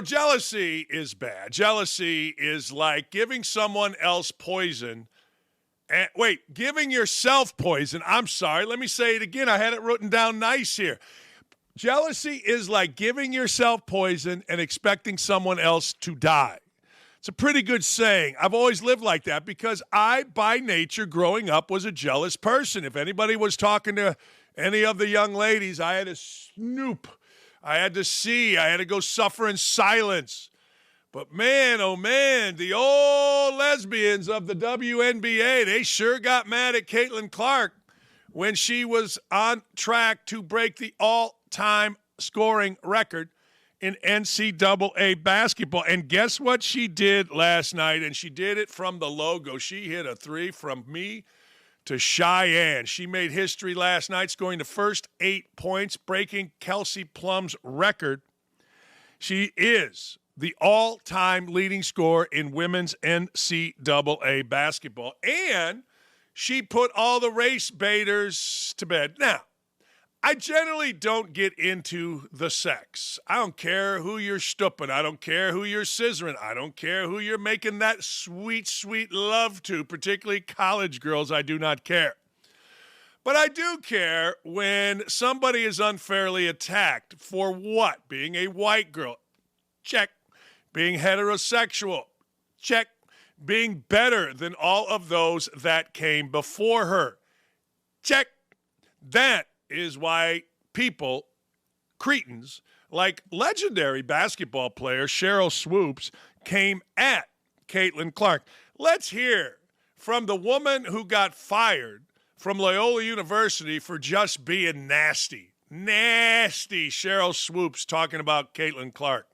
Jealousy is bad. Jealousy is like giving someone else poison. Giving yourself poison. I'm sorry. Let me say it again. I had it written down nice here. Jealousy is like giving yourself poison and expecting someone else to die. It's a pretty good saying. I've always lived like that because I, by nature, growing up, was a jealous person. If anybody was talking to any of the young ladies, I had to snoop. I had to see. I had to go suffer in silence. But man, oh man, the old lesbians of the WNBA, they sure got mad at Caitlin Clark when she was on track to break the all-time scoring record in NCAA basketball. And guess what she did last night? And she did it from the logo. She hit a three from me to Cheyenne. She made history last night, scoring the first 8 points, breaking Kelsey Plum's record. She is the all-time leading scorer in women's NCAA basketball. And she put all the race baiters to bed. Now, I generally don't get into the sex. I don't care who you're stooping. I don't care who you're scissoring. I don't care who you're making that sweet, sweet love to, particularly college girls. I do not care. But I do care when somebody is unfairly attacked. For what? Being a white girl. Check. Being heterosexual. Check. Being better than all of those that came before her. Check. That is why people, cretins, like legendary basketball player Cheryl Swoops, came at Caitlin Clark. Let's hear from the woman who got fired from Loyola University for just being nasty. Nasty Cheryl Swoops talking about Caitlin Clark.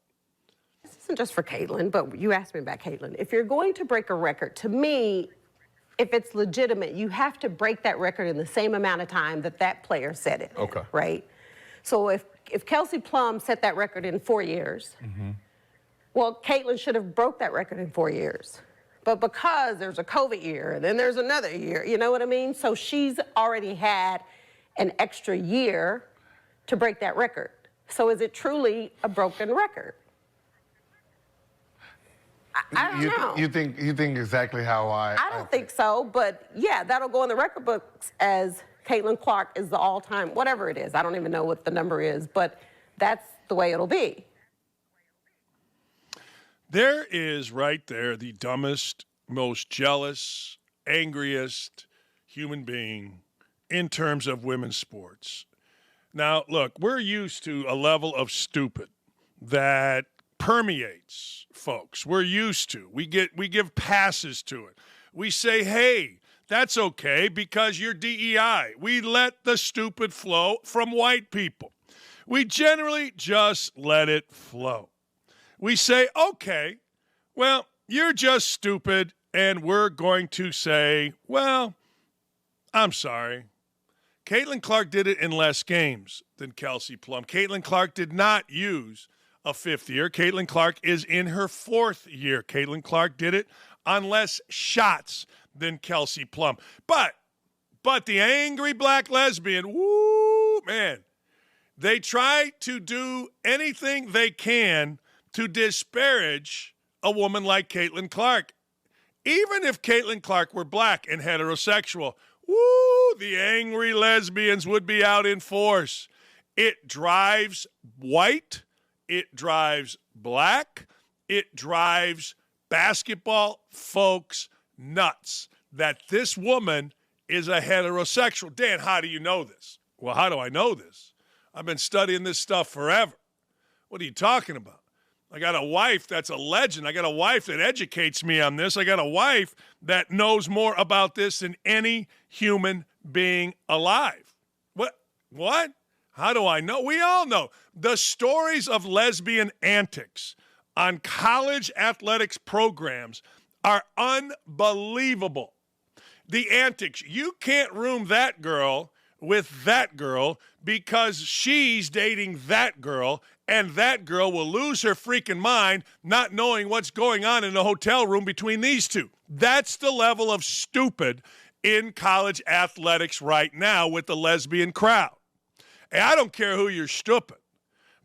This isn't just for Caitlin, but you asked me about Caitlin. If you're going to break a record, to me, if it's legitimate, you have to break that record in the same amount of time that player set it. Okay. Right? So if Kelsey Plum set that record in 4 years, well, Caitlin should have broke that record in 4 years. But because there's a COVID year, and then there's another year, you know what I mean? So she's already had an extra year to break that record. So is it truly a broken record? I don't know. You think exactly how I don't think so, but yeah, that'll go in the record books as Caitlin Clark is the all-time, whatever it is. I don't even know what the number is, but that's the way it'll be. There is right there the dumbest, most jealous, angriest human being in terms of women's sports. Now, look, we're used to a level of stupid that permeates folks. We're used to. We give passes to it. We say, hey, that's okay because you're DEI. We let the stupid flow from white people. We generally just let it flow. We say, okay, well, you're just stupid, and we're going to say, well, I'm sorry. Caitlin Clark did it in less games than Kelsey Plum. Caitlin Clark did not use a fifth year. Caitlin Clark is in her fourth year. Caitlin Clark did it on less shots than Kelsey Plum. But the angry black lesbian, woo, man, they try to do anything they can to disparage a woman like Caitlin Clark. Even if Caitlin Clark were black and heterosexual, woo, the angry lesbians would be out in force. It drives white, it drives black, it drives basketball folks nuts that this woman is a heterosexual. Dan, how do you know this? Well, how do I know this? I've been studying this stuff forever. What are you talking about? I got a wife that's a legend. I got a wife that educates me on this. I got a wife that knows more about this than any human being alive. What? How do I know? We all know. The stories of lesbian antics on college athletics programs are unbelievable. The antics. You can't room that girl with that girl because she's dating that girl, and that girl will lose her freaking mind not knowing what's going on in the hotel room between these two. That's the level of stupid in college athletics right now with the lesbian crowd. And I don't care who you're stupid,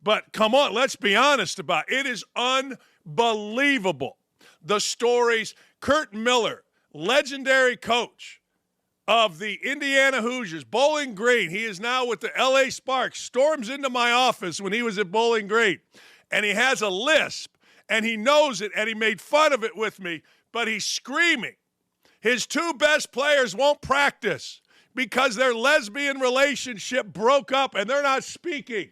But come on, let's be honest about it. It is unbelievable. The stories. Kurt Miller, legendary coach of the Indiana Hoosiers, Bowling Green. He is now with the LA Sparks. Storms into my office when he was at Bowling Green. And he has a lisp, and he knows it, and he made fun of it with me, but he's screaming. His two best players won't practice because their lesbian relationship broke up and they're not speaking.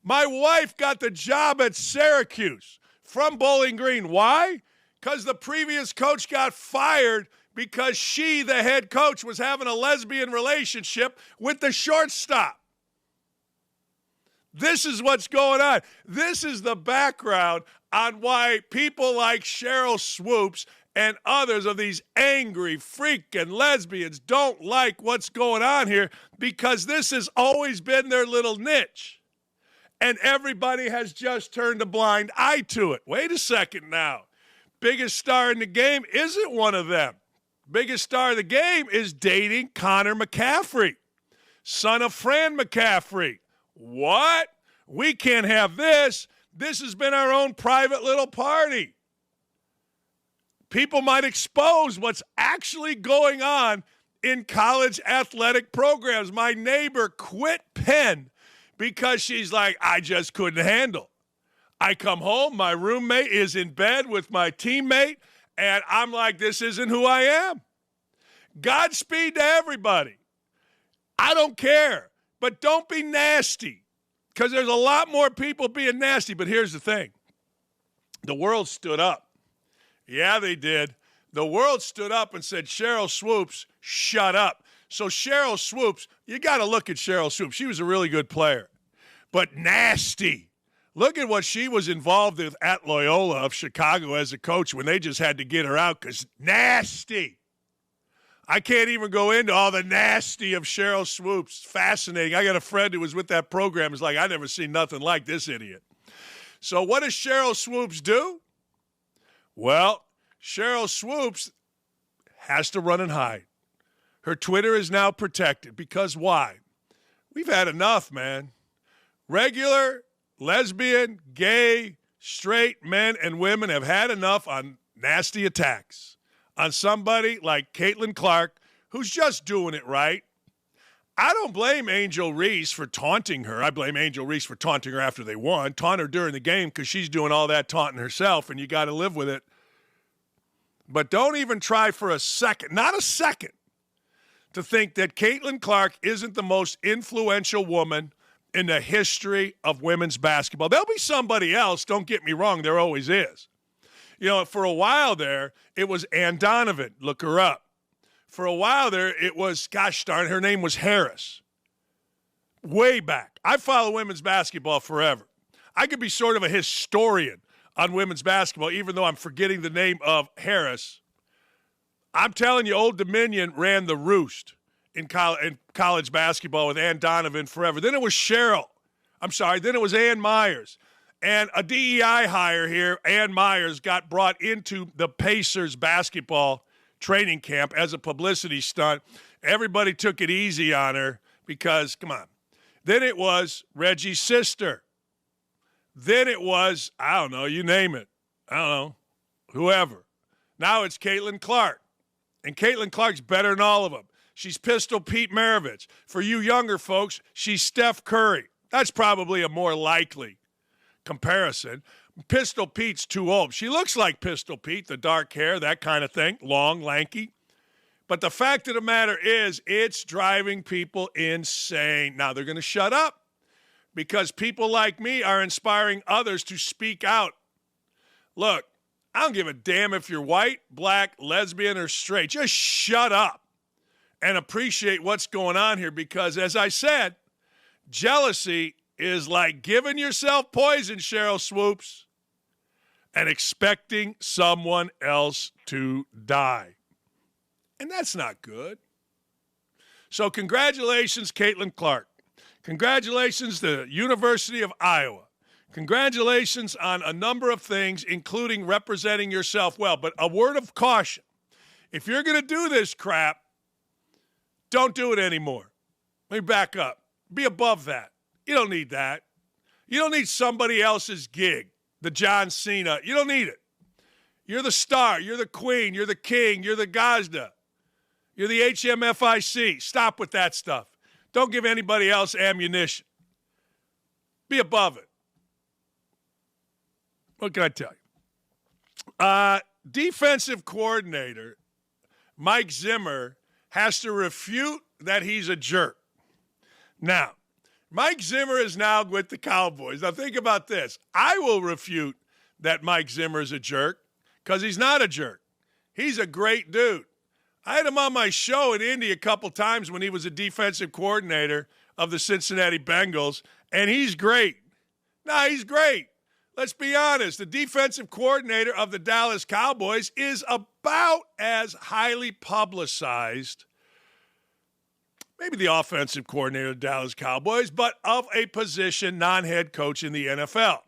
My wife got the job at Syracuse from Bowling Green. Why? Because the previous coach got fired because she, the head coach, was having a lesbian relationship with the shortstop. This is what's going on. This is the background on why people like Cheryl Swoops and others of these angry freaking lesbians don't like what's going on here, because this has always been their little niche. And everybody has just turned a blind eye to it. Wait a second now. Biggest star in the game isn't one of them. Biggest star of the game is dating Connor McCaffrey, son of Fran McCaffrey. What? We can't have this. This has been our own private little party. People might expose what's actually going on in college athletic programs. My neighbor quit Penn because she's like, I just couldn't handle. I come home, my roommate is in bed with my teammate, and I'm like, this isn't who I am. Godspeed to everybody. I don't care, but don't be nasty, because there's a lot more people being nasty. But here's the thing. The world stood up. Yeah, they did. The world stood up and said, Cheryl Swoops, shut up. So Cheryl Swoops, you got to look at Cheryl Swoops. She was a really good player, but nasty. Look at what she was involved with at Loyola of Chicago as a coach when they just had to get her out because nasty. I can't even go into all the nasty of Cheryl Swoops. Fascinating. I got a friend who was with that program. It's like, I never seen nothing like this idiot. So what does Cheryl Swoops do? Well, Cheryl Swoops has to run and hide. Her Twitter is now protected because why? We've had enough, man. Regular, lesbian, gay, straight men and women have had enough on nasty attacks on somebody like Caitlin Clark, who's just doing it right. I don't blame Angel Reese for taunting her. I blame Angel Reese for taunting her after they won. Taunt her during the game because she's doing all that taunting herself, and you got to live with it. But don't even try for a second, not a second, to think that Caitlin Clark isn't the most influential woman in the history of women's basketball. There'll be somebody else, don't get me wrong, there always is. You know, for a while there, it was Ann Donovan. Look her up. For a while there, it was, gosh darn, her name was Harris. Way back. I follow women's basketball forever. I could be sort of a historian on women's basketball, even though I'm forgetting the name of Harris. I'm telling you, Old Dominion ran the roost in college basketball with Ann Donovan forever. Then it was then it was Ann Myers. And a DEI hire here, Ann Myers, got brought into the Pacers basketball training camp as a publicity stunt. Everybody took it easy on her because, come on. Then it was Reggie's sister. Then it was, I don't know, you name it. I don't know, whoever. Now it's Caitlin Clark. And Caitlin Clark's better than all of them. She's Pistol Pete Maravich. For you younger folks, she's Steph Curry. That's probably a more likely comparison. Pistol Pete's too old. She looks like Pistol Pete, the dark hair, that kind of thing, long, lanky. But the fact of the matter is, it's driving people insane. Now, they're going to shut up because people like me are inspiring others to speak out. Look, I don't give a damn if you're white, black, lesbian, or straight. Just shut up and appreciate what's going on here because, as I said, jealousy is like giving yourself poison, Cheryl Swoops, and expecting someone else to die. And that's not good. So congratulations, Caitlin Clark. Congratulations to the University of Iowa. Congratulations on a number of things, including representing yourself well. But a word of caution. If you're going to do this crap, don't do it anymore. Let me back up. Be above that. You don't need that. You don't need somebody else's gig, the John Cena. You don't need it. You're the star. You're the queen. You're the king. You're the Gazda. You're the HMFIC. Stop with that stuff. Don't give anybody else ammunition. Be above it. What can I tell you? Defensive coordinator Mike Zimmer has to refute that he's a jerk. Now, Mike Zimmer is now with the Cowboys. Now, think about this. I will refute that Mike Zimmer is a jerk because he's not a jerk. He's a great dude. I had him on my show in Indy a couple times when he was a defensive coordinator of the Cincinnati Bengals, and he's great. He's great. Let's be honest. The defensive coordinator of the Dallas Cowboys is about as highly publicized, maybe the offensive coordinator of the Dallas Cowboys, but of a position, non-head coach in the NFL.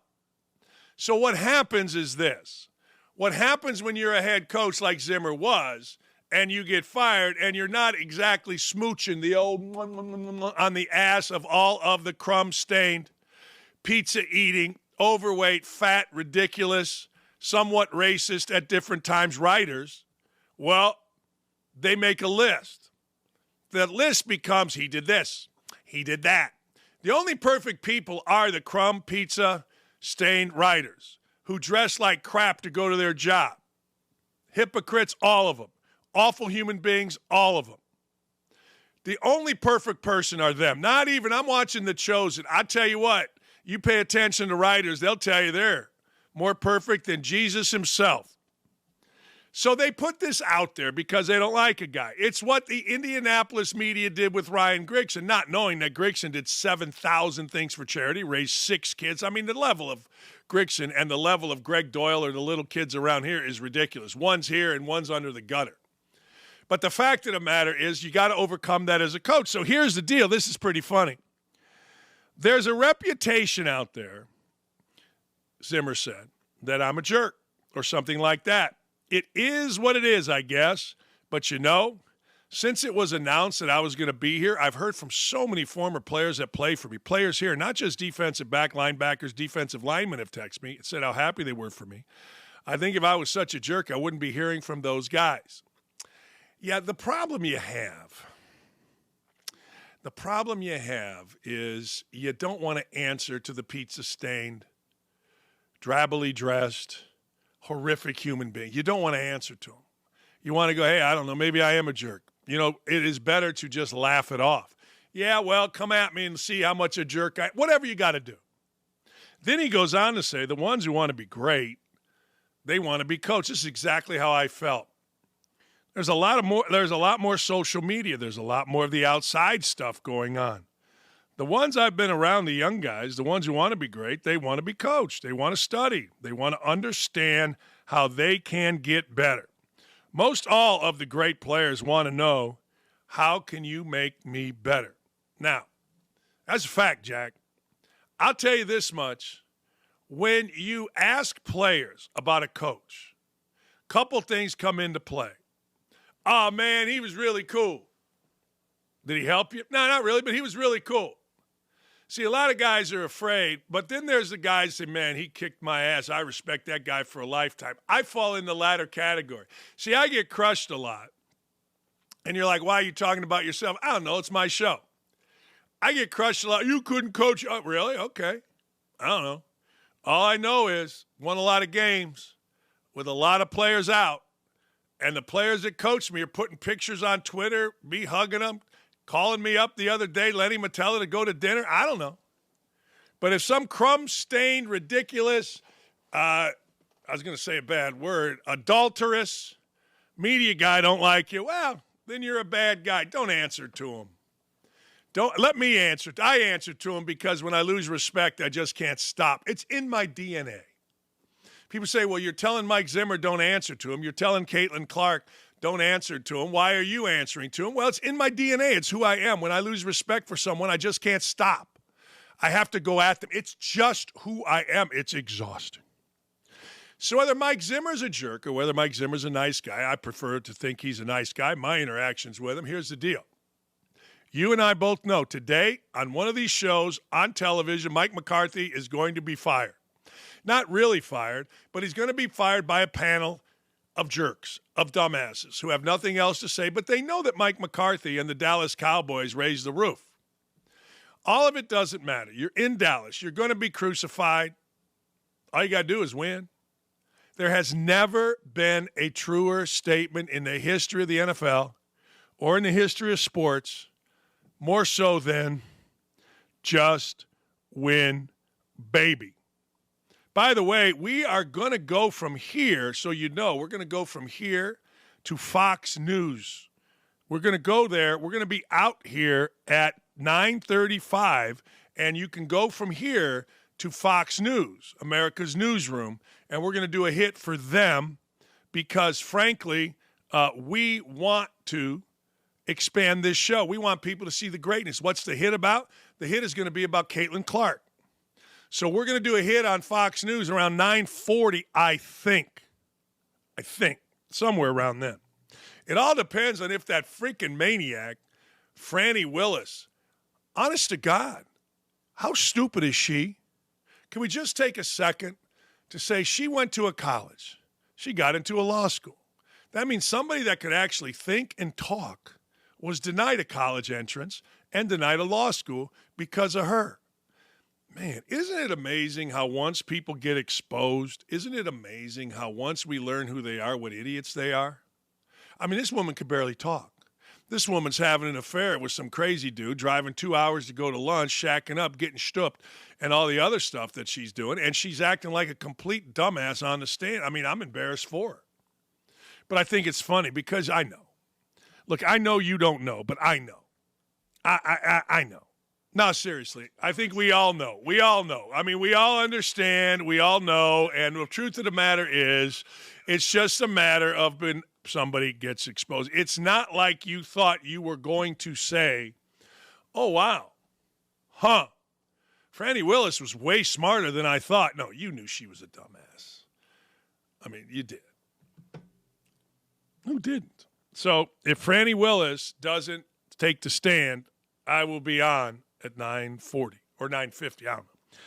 So what happens is this. What happens when you're a head coach like Zimmer was, and you get fired, and you're not exactly smooching the old on the ass of all of the crumb-stained, pizza-eating, overweight, fat, ridiculous, somewhat racist at different times writers, well, they make a list. That list becomes, he did this, he did that. The only perfect people are the crumb pizza stained writers who dress like crap to go to their job. Hypocrites, all of them. Awful human beings, all of them. The only perfect person are them. Not even, I'm watching The Chosen. I tell you what, you pay attention to writers, they'll tell you they're more perfect than Jesus himself. So they put this out there because they don't like a guy. It's what the Indianapolis media did with Ryan Grigson, not knowing that Grigson did 7,000 things for charity, raised 6 kids. I mean, the level of Grigson and the level of Greg Doyle or the little kids around here is ridiculous. One's here and one's under the gutter. But the fact of the matter is you got to overcome that as a coach. So here's the deal. This is pretty funny. There's a reputation out there, Zimmer said, that I'm a jerk or something like that. It is what it is, I guess. But, you know, since it was announced that I was going to be here, I've heard from so many former players that play for me. Players here, not just defensive back, linebackers, defensive linemen have texted me and said how happy they were for me. I think if I was such a jerk, I wouldn't be hearing from those guys. Yeah, the problem you have is you don't want to answer to the pizza-stained, drabbily dressed, horrific human being. You don't want to answer to him. You want to go, hey, I don't know, maybe I am a jerk. You know, it is better to just laugh it off. Yeah, well, come at me and see how much a jerk I am. Whatever you got to do. Then he goes on to say the ones who want to be great, they want to be coached. This is exactly how I felt. There's a lot more social media. There's a lot more of the outside stuff going on. The ones I've been around, the young guys, the ones who want to be great, they want to be coached. They want to study. They want to understand how they can get better. Most all of the great players want to know, how can you make me better? Now, that's a fact, Jack. I'll tell you this much. When you ask players about a coach, a couple things come into play. Oh, man, he was really cool. Did he help you? No, not really, but he was really cool. See, a lot of guys are afraid, but then there's the guys that say, man, he kicked my ass. I respect that guy for a lifetime. I fall in the latter category. See, I get crushed a lot. And you're like, why are you talking about yourself? I don't know. It's my show. I get crushed a lot. You couldn't coach. Oh, really? Okay. I don't know. All I know is won a lot of games with a lot of players out. And the players that coach me are putting pictures on Twitter, me hugging them, calling me up the other day, Lenny Matella to go to dinner. I don't know. But if some crumb-stained, ridiculous, I was going to say a bad word, adulterous media guy don't like you, well, then you're a bad guy. Don't answer to him. Don't let me answer. I answer to him because when I lose respect, I just can't stop. It's in my DNA. People say, well, you're telling Mike Zimmer don't answer to him. You're telling Caitlin Clark don't answer to him. Why are you answering to him? Well, it's in my DNA. It's who I am. When I lose respect for someone, I just can't stop. I have to go at them. It's just who I am. It's exhausting. So whether Mike Zimmer's a jerk or whether Mike Zimmer's a nice guy, I prefer to think he's a nice guy. My interactions with him, here's the deal. You and I both know today on one of these shows on television, Mike McCarthy is going to be fired. Not really fired, but he's going to be fired by a panel of jerks, of dumbasses who have nothing else to say, but they know that Mike McCarthy and the Dallas Cowboys raised the roof. All of it doesn't matter. You're in Dallas. You're going to be crucified. All you got to do is win. There has never been a truer statement in the history of the NFL or in the history of sports, more so than just win, baby. By the way, we are going to go from here, so you know, we're going to go from here to Fox News. We're going to go there. We're going to be out here at 9:35, and you can go from here to Fox News, America's newsroom, and we're going to do a hit for them because, frankly, we want to expand this show. We want people to see the greatness. What's the hit about? The hit is going to be about Caitlin Clark. So we're going to do a hit on Fox News around 9:40, I think, somewhere around then. It all depends on if that freaking maniac, Fani Willis, honest to God, how stupid is she? Can we just take a second to say she went to a college. She got into a law school. That means somebody that could actually think and talk was denied a college entrance and denied a law school because of her. Man, isn't it amazing how once people get exposed, isn't it amazing how once we learn who they are, what idiots they are? I mean, this woman could barely talk. This woman's having an affair with some crazy dude, driving 2 hours to go to lunch, shacking up, getting stooped, and all the other stuff that she's doing, and she's acting like a complete dumbass on the stand. I mean, I'm embarrassed for her. But I think it's funny because I know. Look, I know you don't know, but I know. I know. No, seriously. I think we all know. We all know. I mean, we all understand. We all know. And the truth of the matter is, it's just a matter of when somebody gets exposed. It's not like you thought you were going to say, oh, wow, Fani Willis was way smarter than I thought. No, you knew she was a dumbass. I mean, you did. Who didn't? So if Fani Willis doesn't take the stand, I will be on at 9:40 or 9:50. I don't know.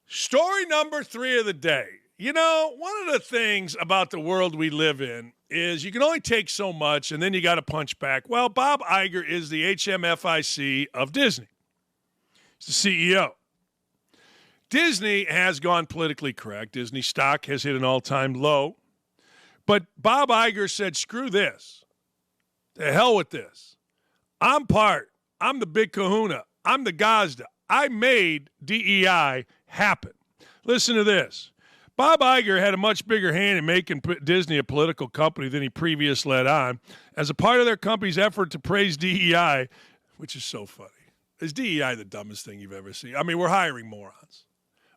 Story number 3 of the day. You know, one of the things about the world we live in is you can only take so much and then you got to punch back. Well, Bob Iger is the HMFIC of Disney. He's the CEO. Disney has gone politically correct. Disney stock has hit an all-time low. But Bob Iger said, screw this. To hell with this. I'm the big kahuna. I'm the Gazda. I made DEI happen. Listen to this. Bob Iger had a much bigger hand in making Disney a political company than he previously led on. As a part of their company's effort to praise DEI, which is so funny. Is DEI the dumbest thing you've ever seen? I mean, we're hiring morons.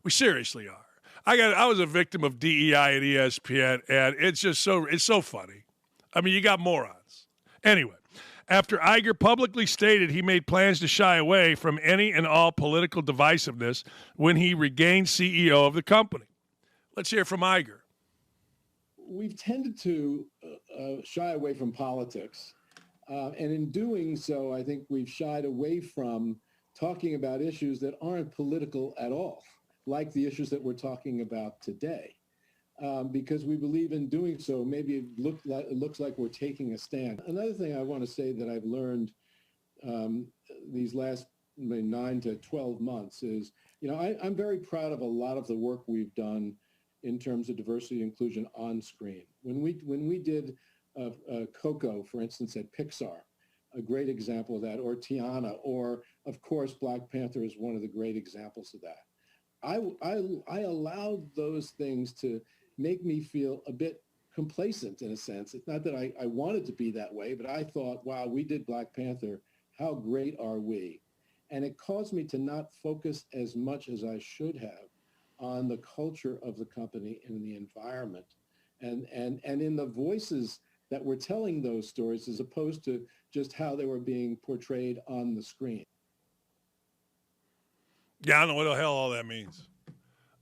We seriously are. I was a victim of DEI at ESPN, and it's so funny. I mean, you got morons. Anyway, after Iger publicly stated he made plans to shy away from any and all political divisiveness when he regained CEO of the company. Let's hear from Iger. We've tended to shy away from politics. And in doing so, I think we've shied away from talking about issues that aren't political at all, like the issues that we're talking about today. Because we believe in doing so, maybe it looks like we're taking a stand. Another thing I want to say that I've learned these last 9 to 12 months is, I'm very proud of a lot of the work we've done in terms of diversity and inclusion on screen. When we did Coco, for instance, at Pixar, a great example of that, or Tiana, or of course, Black Panther is one of the great examples of that. I allowed those things to make me feel a bit complacent in a sense. It's not that I wanted to be that way, but I thought, wow, we did Black Panther. How great are we? And it caused me to not focus as much as I should have on the culture of the company and the environment and in the voices that were telling those stories as opposed to just how they were being portrayed on the screen. Yeah, I don't know what the hell all that means.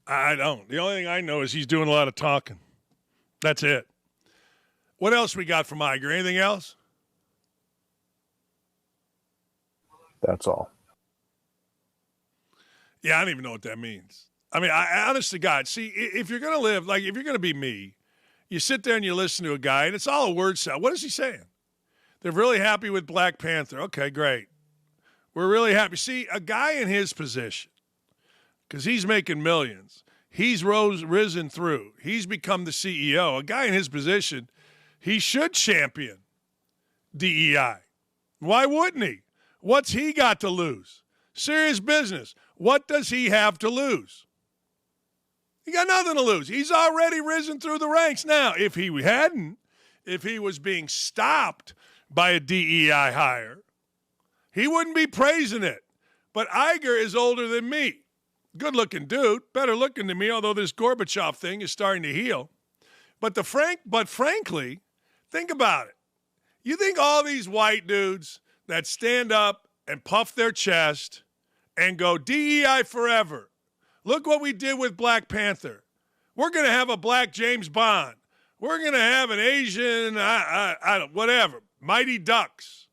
I don't. The only thing I know is he's doing a lot of talking. That's it. What else we got from Iger? Anything else? That's all. Yeah, I don't even know what that means. I mean, honest to God, see, if you're going to live, like if you're going to be me, you sit there and you listen to a guy, and it's all a word salad. What is he saying? They're really happy with Black Panther. Okay, great. We're really happy. See, a guy in his position, because he's making millions, he's risen through. He's become the CEO. A guy in his position, he should champion DEI. Why wouldn't he? What's he got to lose? Serious business. What does he have to lose? He got nothing to lose. He's already risen through the ranks. Now, if he hadn't, if he was being stopped by a DEI hire, he wouldn't be praising it. But Iger is older than me. Good-looking dude, better looking than me, although this Gorbachev thing is starting to heal. But frankly, think about it. You think all these white dudes that stand up and puff their chest and go, DEI forever. Look what we did with Black Panther. We're going to have a black James Bond. We're going to have an Asian, whatever, Mighty Ducks.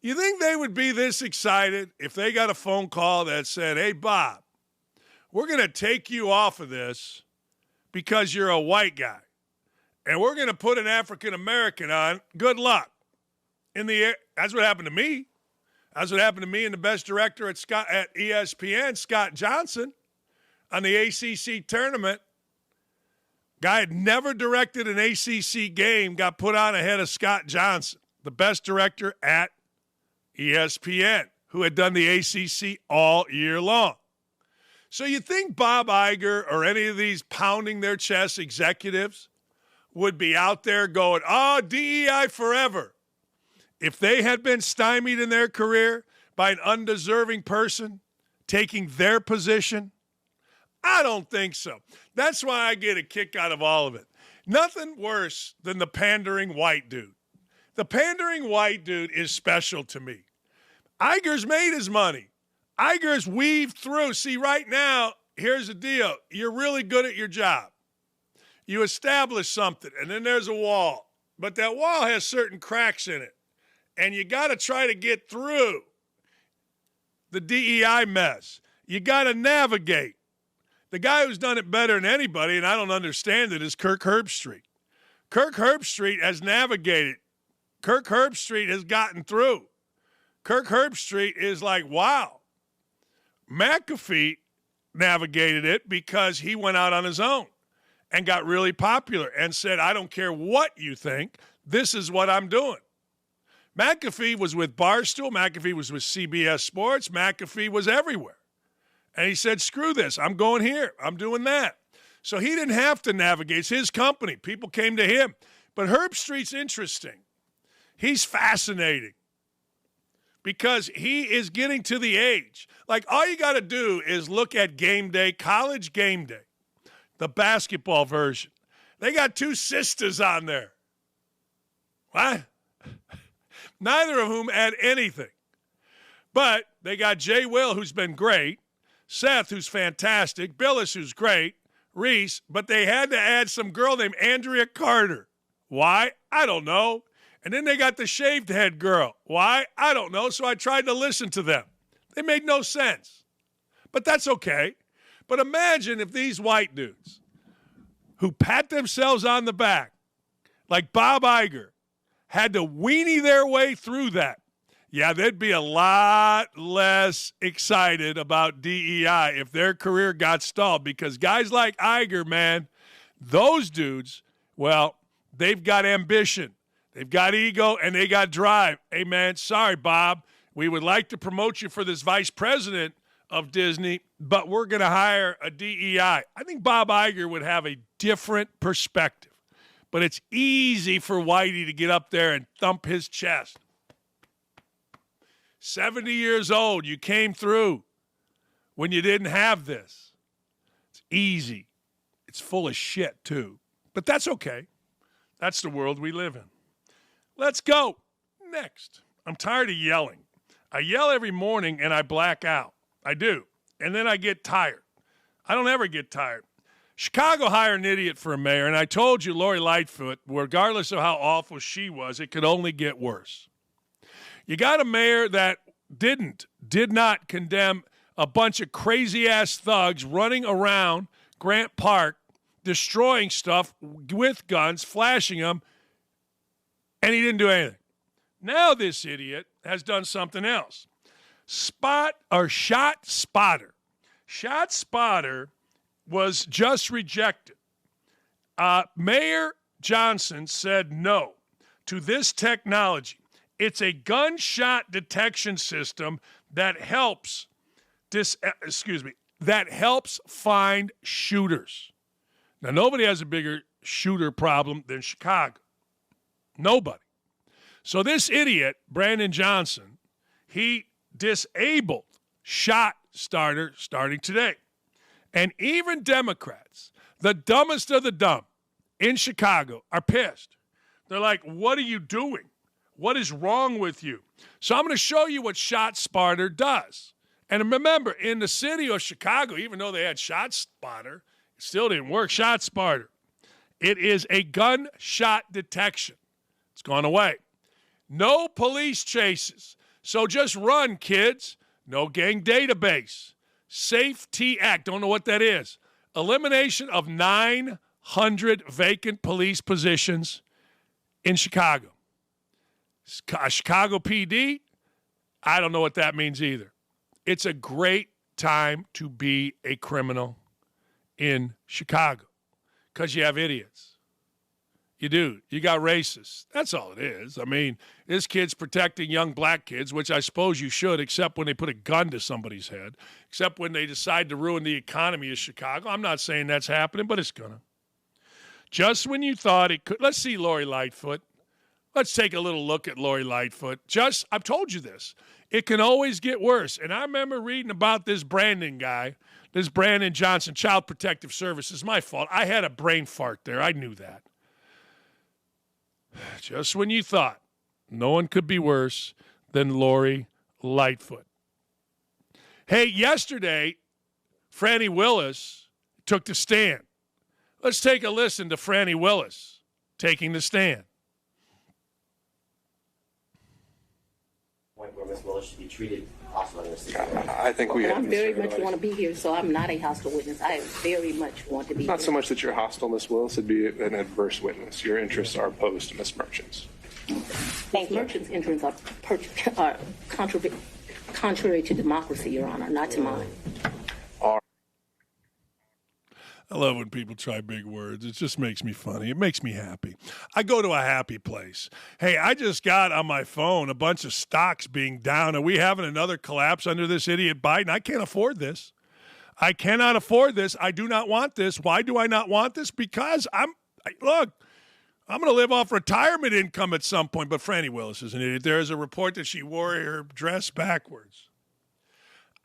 You think they would be this excited if they got a phone call that said, hey, Bob, we're going to take you off of this because you're a white guy, and we're going to put an African-American on. Good luck. That's what happened to me. That's what happened to me and the best director at ESPN, Scott Johnson, on the ACC tournament. Guy had never directed an ACC game, got put on ahead of Scott Johnson, the best director at ESPN, who had done the ACC all year long. So you think Bob Iger or any of these pounding their chest executives would be out there going, oh, DEI forever, if they had been stymied in their career by an undeserving person taking their position? I don't think so. That's why I get a kick out of all of it. Nothing worse than the pandering white dude. The pandering white dude is special to me. Iger's made his money. Iger's weaved through. See, right now, here's the deal. You're really good at your job. You establish something, and then there's a wall. But that wall has certain cracks in it. And you got to try to get through the DEI mess. You got to navigate. The guy who's done it better than anybody, and I don't understand it, is Kirk Herbstreit. Kirk Herbstreit has navigated. Kirk Herbstreit has gotten through. Kirk Herbstreit is like, wow. McAfee navigated it because he went out on his own and got really popular and said, I don't care what you think. This is what I'm doing. McAfee was with Barstool. McAfee was with CBS Sports. McAfee was everywhere. And he said, screw this. I'm going here. I'm doing that. So he didn't have to navigate. It's his company. People came to him. But Herbstreit's interesting. He's fascinating because he is getting to the age. Like, all you got to do is look at Game Day, College Game Day, the basketball version. They got two sisters on there. What? Neither of whom add anything. But they got Jay Will, who's been great, Seth, who's fantastic, Willis, who's great, Reese, but they had to add some girl named Andrea Carter. Why? I don't know. And then they got the shaved head girl. Why? I don't know. So I tried to listen to them. They made no sense. But that's okay. But imagine if these white dudes who pat themselves on the back, like Bob Iger, had to weenie their way through that. Yeah, they'd be a lot less excited about DEI if their career got stalled, because guys like Iger, man, those dudes, well, they've got ambition. They've got ego, and they got drive. Hey, man, sorry, Bob. We would like to promote you for this vice president of Disney, but we're going to hire a DEI. I think Bob Iger would have a different perspective. But it's easy for Whitey to get up there and thump his chest. 70 years old, you came through when you didn't have this. It's easy. It's full of shit, too. But that's okay. That's the world we live in. Let's go. Next. I'm tired of yelling. I yell every morning and I black out. I do. And then I get tired. I don't ever get tired. Chicago hired an idiot for a mayor, and I told you Lori Lightfoot, regardless of how awful she was, it could only get worse. You got a mayor that did not condemn a bunch of crazy-ass thugs running around Grant Park, destroying stuff with guns, flashing them, and he didn't do anything. Now this idiot has done something else. Shot spotter. Shot spotter was just rejected. Mayor Johnson said no to this technology. It's a gunshot detection system that helps find shooters. Now, nobody has a bigger shooter problem than Chicago. Nobody. So this idiot, Brandon Johnson, he disabled Shot Starter starting today. And even Democrats, the dumbest of the dumb in Chicago, are pissed. They're like, what are you doing? What is wrong with you? So I'm going to show you what Shot Spotter does. And remember, in the city of Chicago, even though they had Shot Spotter, it still didn't work. Shot Spotter. It is a gunshot detection. It's gone away. No police chases. So just run, kids. No gang database. Safety Act. Don't know what that is. Elimination of 900 vacant police positions in Chicago. Chicago PD, I don't know what that means either. It's a great time to be a criminal in Chicago because you have idiots. You do. You got racists. That's all it is. I mean, this kid's protecting young black kids, which I suppose you should, except when they put a gun to somebody's head, except when they decide to ruin the economy of Chicago. I'm not saying that's happening, but it's going to. Just when you thought it could. Let's see Lori Lightfoot. Let's take a little look at Lori Lightfoot. I've told you this. It can always get worse. And I remember reading about this Brandon guy, this Brandon Johnson, Child Protective Services. My fault. I had a brain fart there. I knew that. Just when you thought no one could be worse than Lori Lightfoot. Hey, yesterday, Fani Willis took the stand. Let's take a listen to Fani Willis taking the stand. Where Ms. Willis should be treated hostile in this situation. I think we. I very much want to be here, so I'm not a hostile witness. I very much want to be. Not here. so much that you're hostile, Ms. Willis. It'd be an adverse witness. Your interests are opposed to Ms. Merchant's. Ms. Merchant's interests are contrary to democracy, Your Honor, not to mine. I love when people try big words. It just makes me funny. It makes me happy. I go to a happy place. Hey, I just got on my phone a bunch of stocks being down. Are we having another collapse under this idiot Biden? I can't afford this. I cannot afford this. I do not want this. Why do I not want this? Because I'm going to live off retirement income at some point. But Fani Willis is an idiot. There is a report that she wore her dress backwards.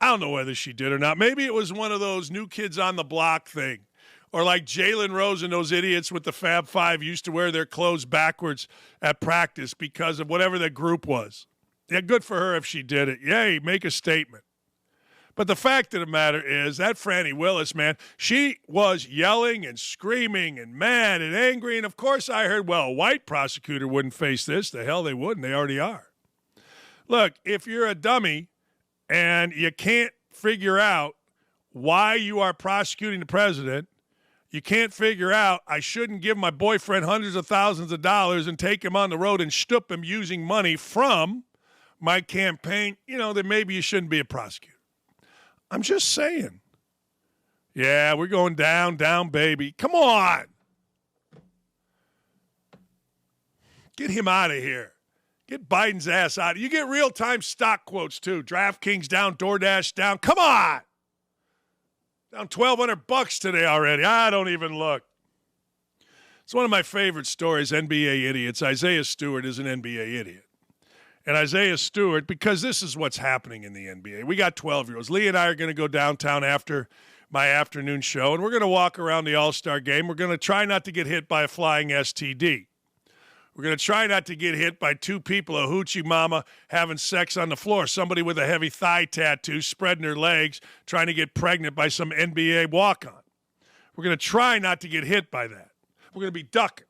I don't know whether she did or not. Maybe it was one of those new kids on the block thing. Or like Jalen Rose and those idiots with the Fab Five used to wear their clothes backwards at practice because of whatever the group was. Yeah, good for her if she did it. Yay, make a statement. But the fact of the matter is that Fani Willis, man, she was yelling and screaming and mad and angry. And, of course, I heard, well, a white prosecutor wouldn't face this. The hell they wouldn't. They already are. Look, if you're a dummy and you can't figure out why you are prosecuting the president, you can't figure out I shouldn't give my boyfriend hundreds of thousands of dollars and take him on the road and stoop him using money from my campaign, then maybe you shouldn't be a prosecutor. I'm just saying. Yeah, we're going down, baby. Come on. Get him out of here. Get Biden's ass out. You get real-time stock quotes, too. DraftKings down, DoorDash down. Come on. Down $1,200 today already. I don't even look. It's one of my favorite stories, NBA idiots. Isaiah Stewart is an NBA idiot. And Isaiah Stewart, because this is what's happening in the NBA. We got 12-year-olds. Lee and I are going to go downtown after my afternoon show, and we're going to walk around the All-Star game. We're going to try not to get hit by a flying STD. We're going to try not to get hit by two people, a hoochie mama having sex on the floor, somebody with a heavy thigh tattoo spreading her legs, trying to get pregnant by some NBA walk-on. We're going to try not to get hit by that. We're going to be ducking.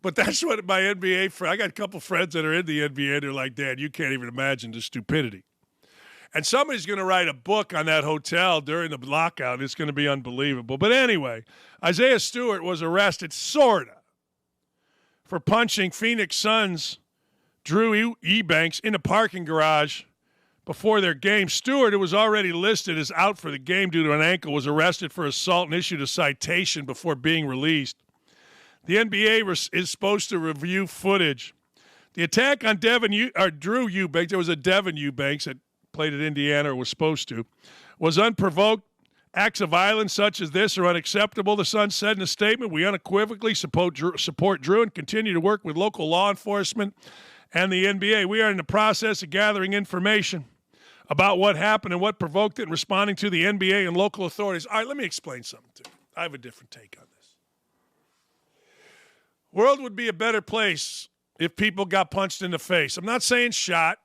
But that's what my NBA friend, I got a couple friends that are in the NBA, and they're like, Dad, you can't even imagine the stupidity. And somebody's going to write a book on that hotel during the lockout. It's going to be unbelievable. But anyway, Isaiah Stewart was arrested, sort of, for punching Phoenix Suns' Drew Eubanks in a parking garage before their game. Stewart, who was already listed as out for the game due to an ankle, was arrested for assault and issued a citation before being released. The NBA is supposed to review footage. The attack on Drew Eubanks, there was a Devin Eubanks that played at Indiana or was supposed to, was unprovoked. Acts of violence such as this are unacceptable, the Suns said in a statement. We unequivocally support Drew and continue to work with local law enforcement and the NBA. We are in the process of gathering information about what happened and what provoked it and responding to the NBA and local authorities. All right, let me explain something to you. I have a different take on this. World would be a better place if people got punched in the face. I'm not saying shot.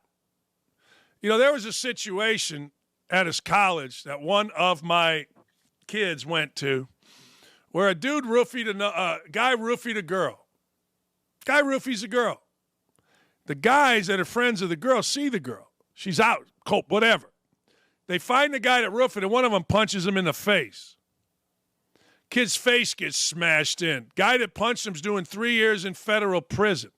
You know, there was a situation at his college that one of my kids went to where a dude guy roofied a girl. Guy roofies a girl. The guys that are friends of the girl see the girl. She's out, cope, whatever. They find the guy that roofed it, and one of them punches him in the face. Kid's face gets smashed in. Guy that punched him's doing 3 years in federal prison.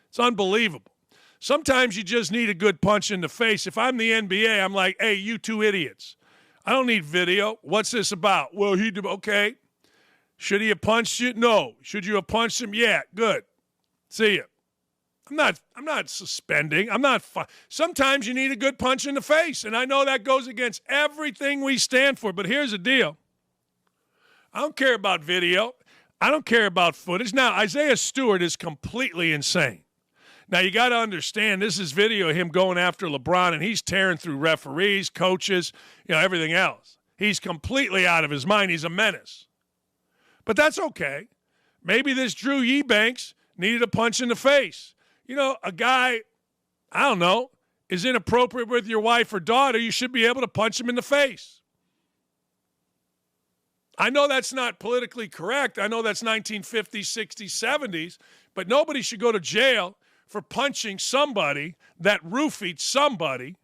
It's unbelievable. Sometimes you just need a good punch in the face. If I'm the NBA, I'm like, hey, you two idiots. I don't need video. What's this about? Well, okay. Should he have punched you? No. Should you have punched him? Yeah, good. See ya. I'm not suspending. Sometimes you need a good punch in the face, and I know that goes against everything we stand for, but here's the deal. I don't care about video. I don't care about footage. Now, Isaiah Stewart is completely insane. Now, you got to understand, this is video of him going after LeBron, and he's tearing through referees, coaches, everything else. He's completely out of his mind. He's a menace. But that's okay. Maybe this Drew Eubanks needed a punch in the face. A guy, I don't know, is inappropriate with your wife or daughter, you should be able to punch him in the face. I know that's not politically correct. I know that's 1950s, 60s, 70s, but nobody should go to jail for punching somebody that roofied somebody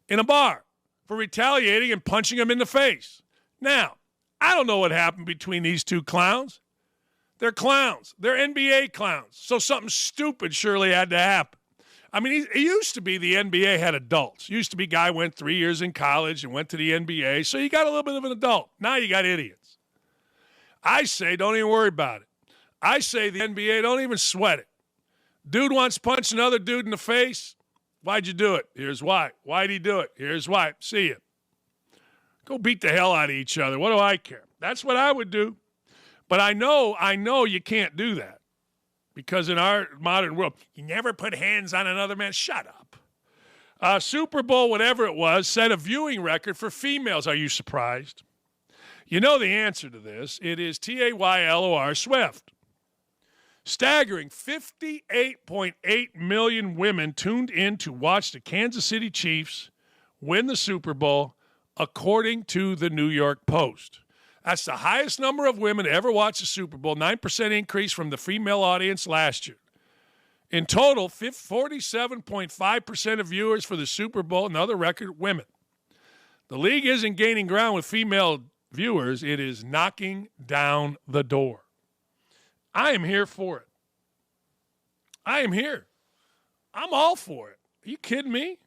in a bar, for retaliating and punching him in the face. Now, I don't know what happened between these two clowns. They're clowns. They're NBA clowns. So something stupid surely had to happen. I mean, it used to be the NBA had adults. It used to be guy went 3 years in college and went to the NBA, so you got a little bit of an adult. Now you got idiots. I say don't even worry about it. I say the NBA, don't even sweat it. Dude wants to punch another dude in the face. Why'd you do it? Here's why. Why'd he do it? Here's why. See you. Go beat the hell out of each other. What do I care? That's what I would do. But I know you can't do that because in our modern world, you never put hands on another man. Shut up. Super Bowl, whatever it was, set a viewing record for females. Are you surprised? You know the answer to this. It is Taylor Swift. Staggering 58.8 million women tuned in to watch the Kansas City Chiefs win the Super Bowl, according to the New York Post. That's the highest number of women to ever watch the Super Bowl, 9% increase from the female audience last year. In total, 47.5% of viewers for the Super Bowl, another record, women. The league isn't gaining ground with female viewers. It is knocking down the door. I am here for it. I am here. I'm all for it. Are you kidding me?